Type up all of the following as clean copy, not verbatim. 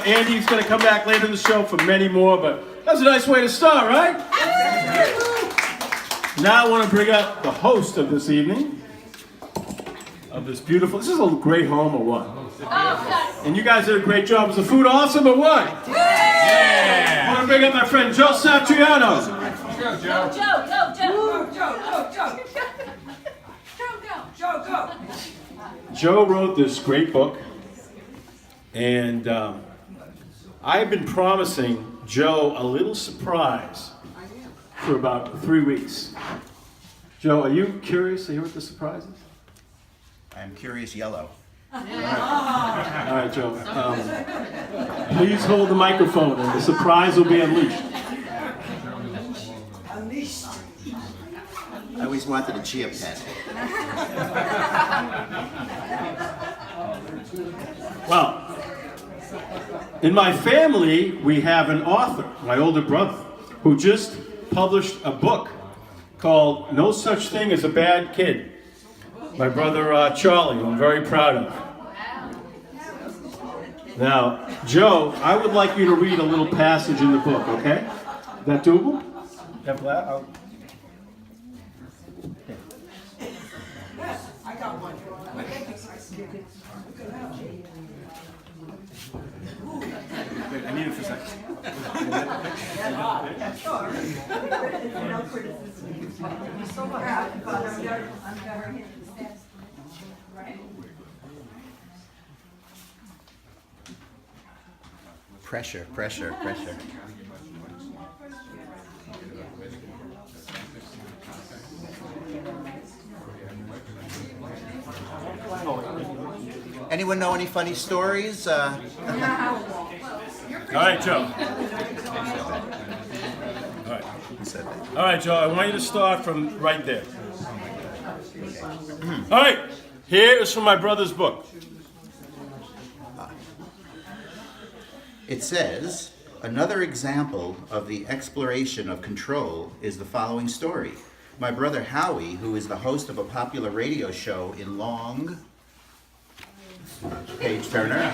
Andy's going to come back later in the show for many more, but that's a nice way to start, right? Now I want to bring up the host of this evening, of this beautiful, this is a great home or what? And you guys did a great job. Was the food awesome or what? Yeah! I want to bring up my friend Joe Satriano. Go. Joe wrote this great book, and I've been promising Joe a little surprise for about 3 weeks. Joe, are you curious to hear what the surprise is? I'm curious yellow. All right, Joe. Please hold the microphone, and the surprise will be unleashed. I always wanted a chia pet. Well, in my family, we have an author, my older brother, who just published a book called No Such Thing as a Bad Kid. My brother Charlie, who I'm very proud of. Now, Joe, I would like you to read a little passage in the book, okay? Is that doable? Have that? I got one. I need it for a second. Pressure. Anyone know any funny stories? All right, Joe. All right, Joe, I want you to start from right there. All right, here is from my brother's book. It says, another example of the exploration of control is the following story. My brother Howie, who is the host of a popular radio show in Page Turner.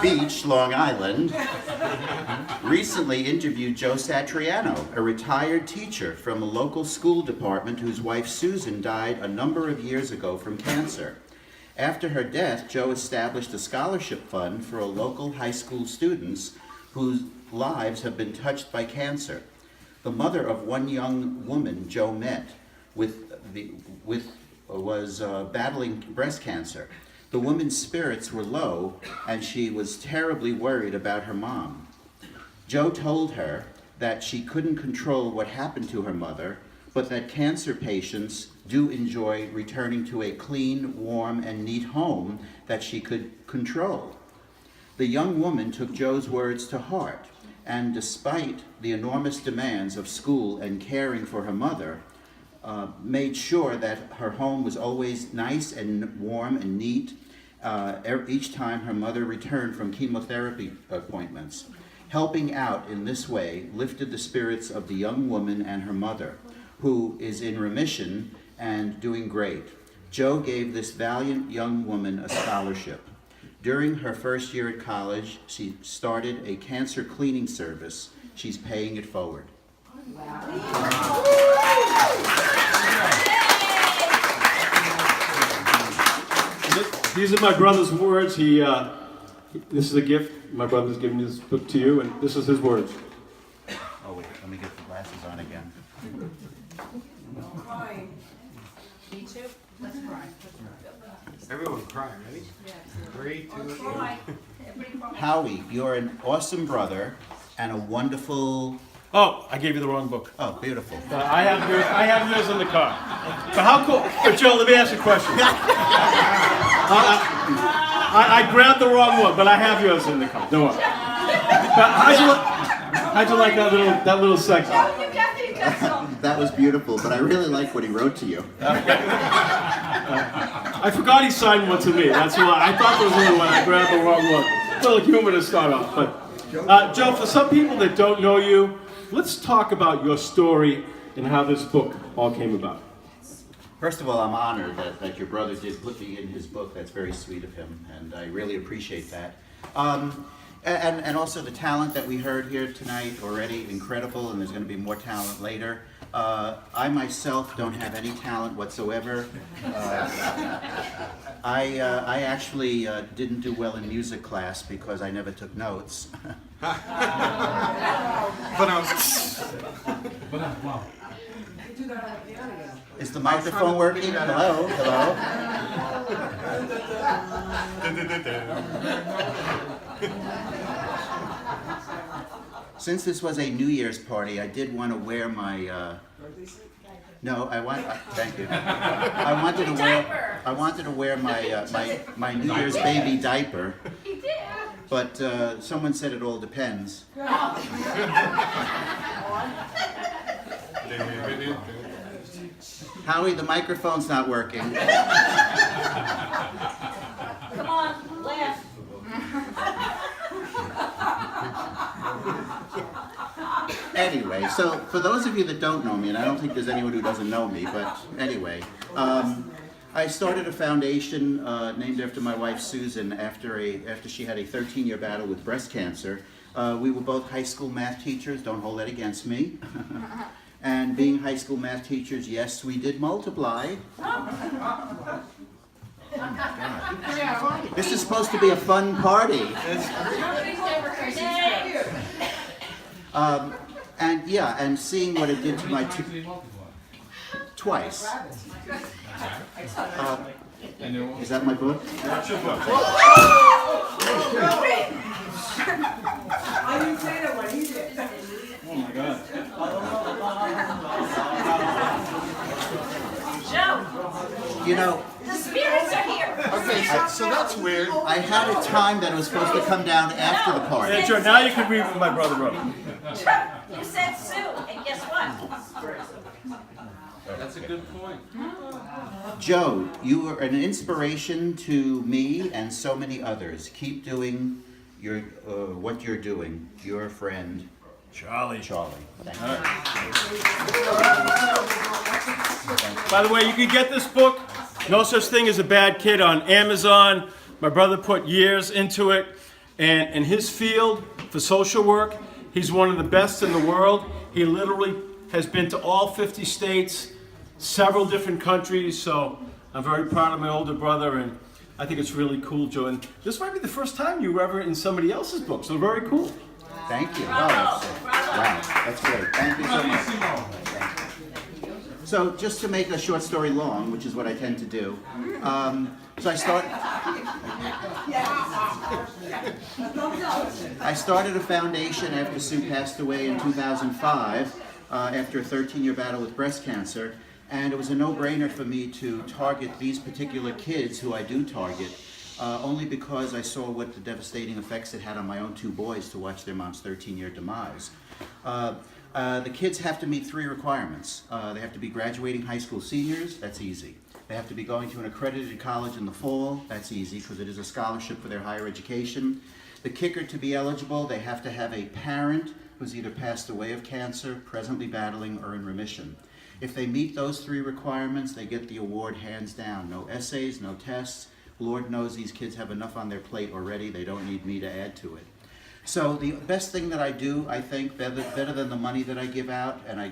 Beach, Long Island, recently interviewed Joe Satriano, a retired teacher from a local school department whose wife Susan died a number of years ago from cancer. After her death, Joe established a scholarship fund for local high school students whose lives have been touched by cancer. The mother of one young woman Joe met was battling breast cancer. The woman's spirits were low, and she was terribly worried about her mom. Joe told her that she couldn't control what happened to her mother, but that cancer patients do enjoy returning to a clean, warm, and neat home that she could control. The young woman took Joe's words to heart, and despite the enormous demands of school and caring for her mother, made sure that her home was always nice and warm and neat each time her mother returned from chemotherapy appointments. Helping out in this way lifted the spirits of the young woman and her mother, who is in remission and doing great. Joe gave this valiant young woman a scholarship. During her first year at college, she started a cancer cleaning service. She's paying it forward. These are my brother's words. This is a gift. My brother's giving this book to you, and this is his words. Oh wait, let me get the glasses on again. Crying. Me too. Let's cry. Everyone cry, ready? 3, 2, 1. Howie, you're an awesome brother and a wonderful... Oh, I gave you the wrong book. Oh, beautiful. I have yours in the car. But how cool? But Joe, let me ask you a question. I grabbed the wrong one, but I have yours in the car. Don't worry. How'd you like that little section? That was beautiful, but I really like what he wrote to you. I forgot he signed one to me. That's why I thought there was only one. I grabbed the wrong one. A little humor to start off. But Joe, for some people that don't know you, let's talk about your story and how this book all came about. First of all, I'm honored that your brother did put me in his book. That's very sweet of him, and I really appreciate that. And also the talent that we heard here tonight, already incredible, and there's going to be more talent later. I myself don't have any talent whatsoever. I actually didn't do well in music class because I never took notes. Is the microphone working? Hello? Hello? Since this was a New Year's party, I did want to wear my, no, thank you. I wanted to wear my New Year's baby diaper. He did. But someone said it all depends. Howie, the microphone's not working. Come on, laugh. Anyway, so for those of you that don't know me, and I don't think there's anyone who doesn't know me, but anyway, I started a foundation named after my wife Susan after she had a 13-year battle with breast cancer. We were both high school math teachers, don't hold that against me. And being high school math teachers, yes, we did multiply. Oh my God. This is supposed to be a fun party. And yeah, and seeing what it did to my twice. Is that my book? That's your book. I didn't say that one, he did. Oh my God. Joe, You know, the spirits are here. Okay, so that's weird. I had a time that it was supposed to come down after the party. Hey, Joe, now you can read what my brother wrote. You said Sue, and guess what? That's a good point. Joe, you are an inspiration to me and so many others. Keep doing what you're doing. Your friend, Charlie. Thank you. By the way, you can get this book, No Such Thing as a Bad Kid, on Amazon. My brother put years into it. And in his field for social work, he's one of the best in the world. He literally has been to all 50 states, several different countries. So I'm very proud of my older brother, and I think it's really cool, Joe. And this might be the first time you were ever in somebody else's book, so very cool. Thank you. Wow, that's great. Thank you so much. Thank you. So just to make a short story long, which is what I tend to do, so I started a foundation after Sue passed away in 2005, after a 13-year battle with breast cancer, and it was a no-brainer for me to target these particular kids who I do target, only because I saw what the devastating effects it had on my own two boys to watch their mom's 13-year demise. The kids have to meet 3 requirements. They have to be graduating high school seniors, that's easy. They have to be going to an accredited college in the fall, that's easy because it is a scholarship for their higher education. The kicker to be eligible, they have to have a parent who's either passed away of cancer, presently battling, or in remission. If they meet those 3 requirements, they get the award hands down. No essays, no tests. Lord knows these kids have enough on their plate already. They don't need me to add to it. So the best thing that I do, I think, better than the money that I give out, and I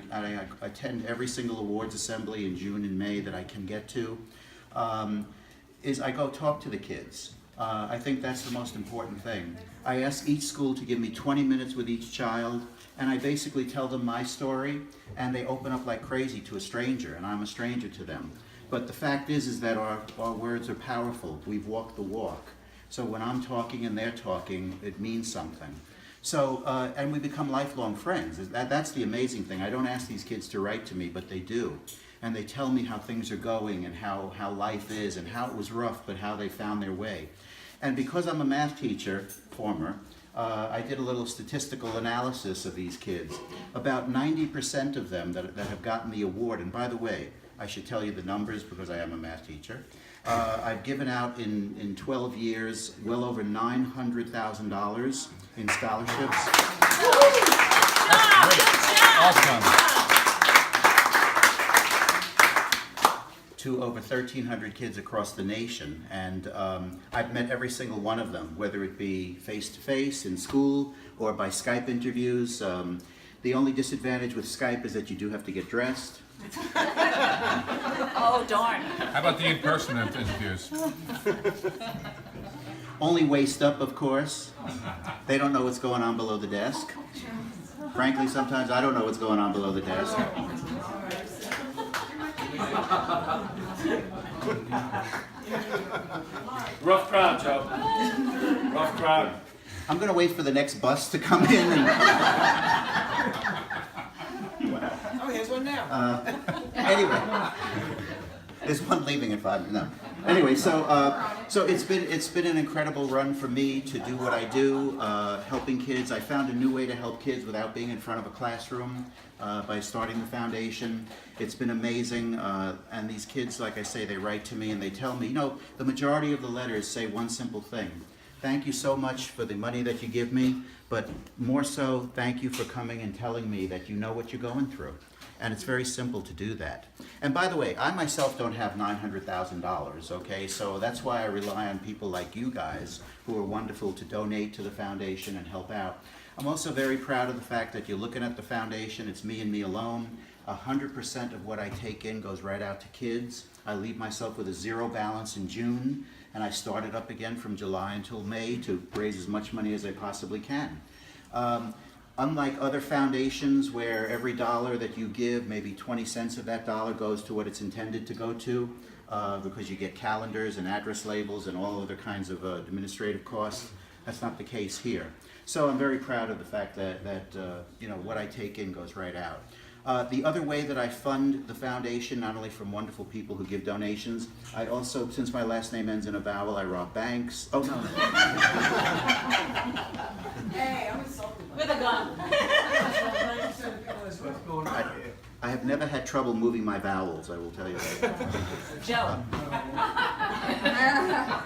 attend every single awards assembly in June and May that I can get to, is I go talk to the kids. I think that's the most important thing. I ask each school to give me 20 minutes with each child, and I basically tell them my story, and they open up like crazy to a stranger, and I'm a stranger to them. But the fact is that our words are powerful. We've walked the walk. So when I'm talking and they're talking, it means something. So, and we become lifelong friends. That's the amazing thing. I don't ask these kids to write to me, but they do. And they tell me how things are going and how life is and how it was rough, but how they found their way. And because I'm a math teacher, former, I did a little statistical analysis of these kids. About 90% of them that have gotten the award, and by the way, I should tell you the numbers because I am a math teacher. I've given out in 12 years well over $900,000 in scholarships. Awesome. to over 1,300 kids across the nation, and I've met every single one of them, whether it be face-to-face in school or by Skype interviews. The only disadvantage with Skype is that you do have to get dressed. Oh, darn. How about the in-person interviews? Only waist up, of course. They don't know what's going on below the desk. Frankly, sometimes I don't know what's going on below the desk. Rough crowd, Joe. Rough crowd. I'm going to wait for the next bus to come in. And, Oh, here's one now. anyway, there's one leaving at 5. No. Anyway, so it's been an incredible run for me to do what I do, helping kids. I found a new way to help kids without being in front of a classroom by starting the foundation. It's been amazing, and these kids, like I say, they write to me and they tell me, you know, the majority of the letters say one simple thing: thank you so much for the money that you give me, but more so, thank you for coming and telling me that you know what you're going through. And it's very simple to do that. And by the way, I myself don't have $900,000, okay? So that's why I rely on people like you guys, who are wonderful, to donate to the foundation and help out. I'm also very proud of the fact that you're looking at the foundation, it's me and me alone. 100% of what I take in goes right out to kids. I leave myself with a zero balance in June, and I start it up again from July until May to raise as much money as I possibly can. Unlike other foundations where every dollar that you give, maybe 20 cents of that dollar goes to what it's intended to go to, because you get calendars and address labels and all other kinds of administrative costs, that's not the case here. So I'm very proud of the fact that you know, what I take in goes right out. The other way that I fund the foundation, not only from wonderful people who give donations, I also, since my last name ends in a vowel, I rob banks. Oh, no. Hey, I'm insulted. With a gun. I have never had trouble moving my vowels, I will tell you that. Joe.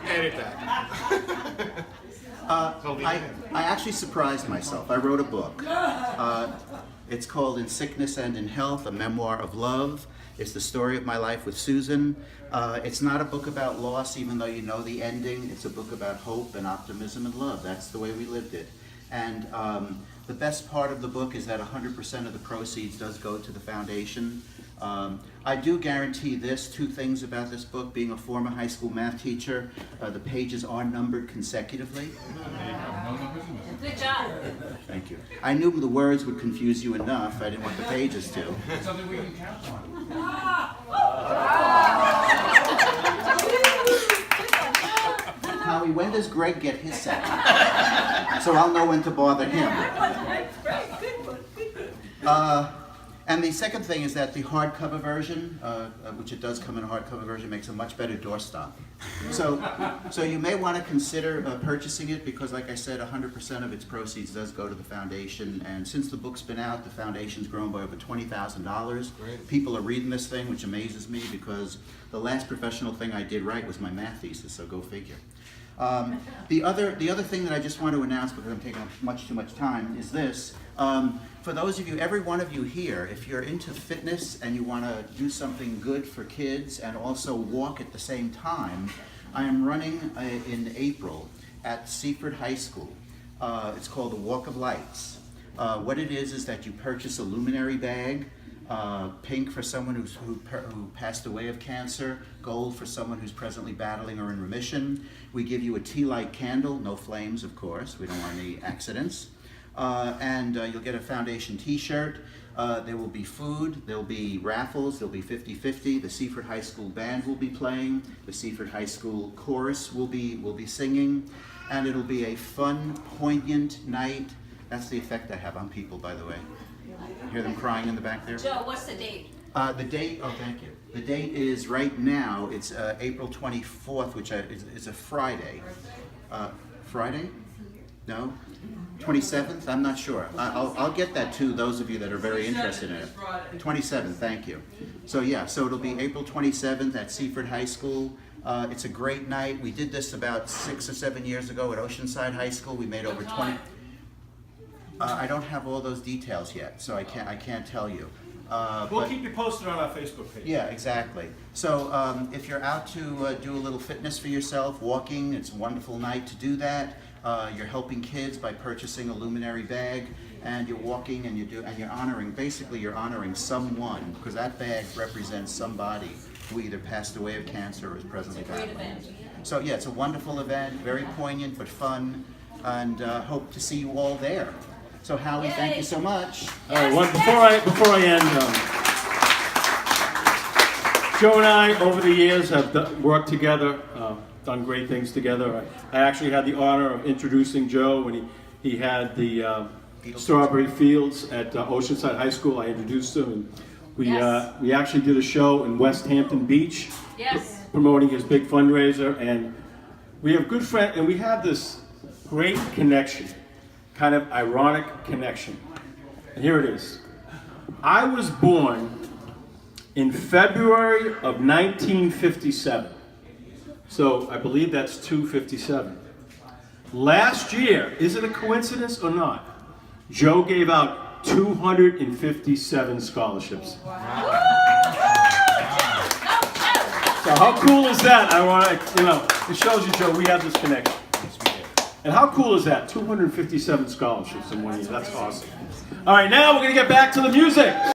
Edit that. I actually surprised myself. I wrote a book. It's called In Sickness and in Health, A Memoir of Love. It's the story of my life with Susan. It's not a book about loss, even though you know the ending. It's a book about hope and optimism and love. That's the way we lived it. And the best part of the book is that 100% of the proceeds does go to the foundation. I do guarantee this, 2 things about this book. Being a former high school math teacher, the pages are numbered consecutively. Good job. Thank you. I knew the words would confuse you enough. I didn't want the pages to. It's something we can count on. Howie, when does Greg get his second? So I'll know when to bother him. And the second thing is that the hardcover version, which it does come in a hardcover version, makes a much better doorstop. So you may want to consider purchasing it because, like I said, 100% of its proceeds does go to the foundation. And since the book's been out, the foundation's grown by over $20,000. People are reading this thing, which amazes me because the last professional thing I did right was my math thesis, so go figure. The other thing that I just want to announce, because I'm taking up much too much time, is this. For those of you, every one of you here, if you're into fitness and you want to do something good for kids and also walk at the same time, I am running in April at Seaford High School. It's called the Walk of Lights. What it is that you purchase a luminary bag, pink for someone who passed away of cancer, gold for someone who's presently battling or in remission. We give you a tea light candle, no flames of course, we don't want any accidents. And you'll get a foundation t-shirt. There will be food, there'll be raffles, there'll be 50-50. The Seaford High School band will be playing, the Seaford High School chorus will be singing, and it'll be a fun, poignant night. That's the effect I have on people, by the way. Hear them crying in the back there? Joe, what's the date? The date, oh thank you. The date is right now, it's April 24th, which is a Friday. Friday? No? 27th? I'm not sure. I'll get that to those of you that are very interested in it. 27th, thank you. So yeah, so it'll be April 27th at Seaford High School. It's a great night. We did this about 6 or 7 years ago at Oceanside High School. We made over 20. I don't have all those details yet, so I can't tell you. We'll but- keep you posted on our Facebook page. Yeah, exactly. So if you're out to do a little fitness for yourself, walking, it's a wonderful night to do that. You're helping kids by purchasing a luminary bag, and you're walking and you're honoring. Basically, you're honoring someone, because that bag represents somebody who either passed away of cancer or is presently battling. So yeah, it's a wonderful event, very poignant but fun, and hope to see you all there. So Howie, thank you so much. All right, before I end, Joe and I, over the years, have worked together, done great things together. I actually had the honor of introducing Joe when he had the Strawberry Fields at Oceanside High School. I introduced him, and we actually did a show in West Hampton Beach, Yes. promoting his big fundraiser. And we have good friends, and we have this great connection, kind of ironic connection. And here it is. I was born in February of 1957. So I believe that's 257. Last year, is it a coincidence or not? Joe gave out 257 scholarships. Wow. So how cool is that? It shows you, Joe, we have this connection. And how cool is that? 257 scholarships in 1 year. That's awesome. All right, now we're going to get back to the music.